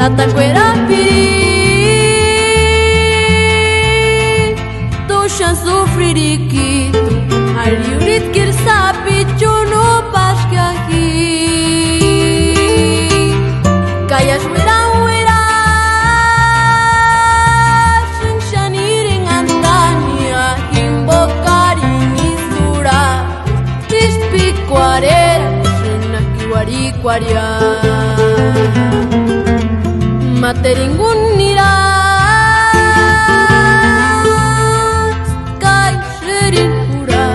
tatakwera piri Toshan sufririkito Ariurit kirsapi chuno pashkahi Kayash wera wera Shinshanirin antania Himbokari misura Tispikuarera Shinakiwarikwaria Materingunira Sky shirin pura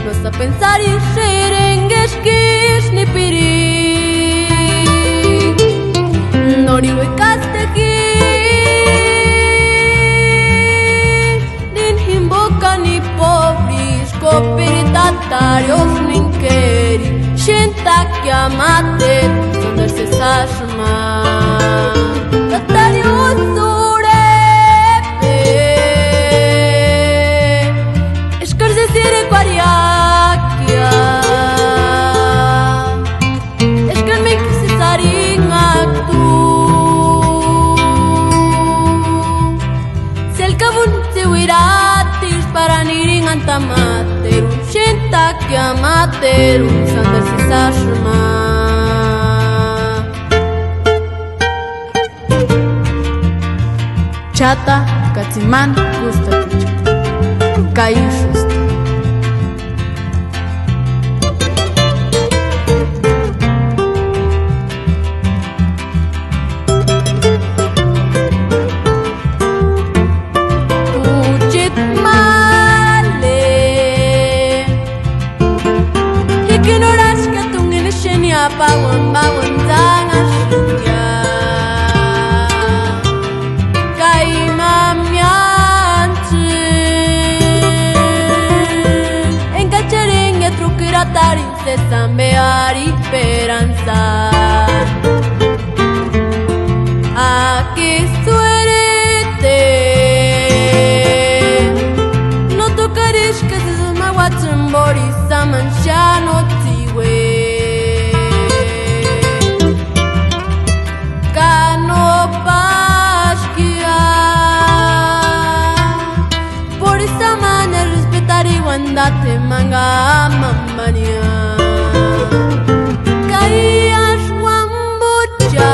Vas a pensar y shirengesh kish ni piri Noriwe kasteki Din himboka ni pobris Kopiritatarios ninkeri Shinta kiamate Sonder se sashma Materu, shinta kia materu, sander si sashma. Chata, katsiman, gusta tucha, kayushust. Bawang bawang jangan suka Kai mamianci Engka ceringnya trukira tarin se sambear esperanza Aquí suerte No tocares que se llama Watchambori Saman shano tiwe Date manga mamania Kaias wambucha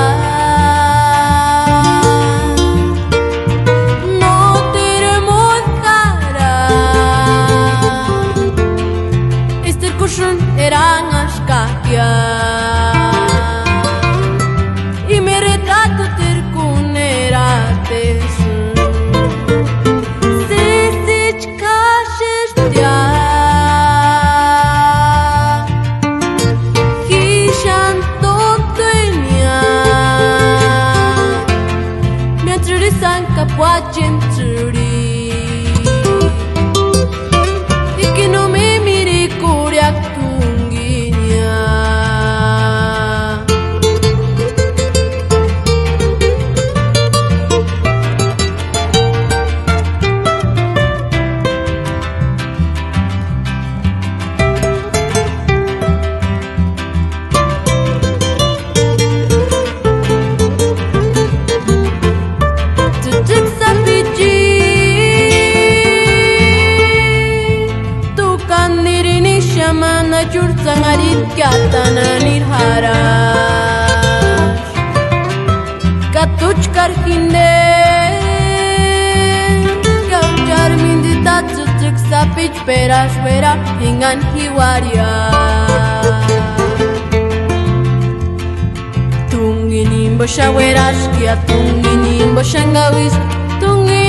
No tenemos cara Este kushun eran ashkakia Y me retrato tercunerates Watching Turi Y que no me mire kuriak tunginya Sangarit katana nirharash Katuch karhinde Kauchar mindita tsutsuk sapich perash pera Hingan hiwaria Tungin imbo shawerash Kia tungin imbo shangawis Tungin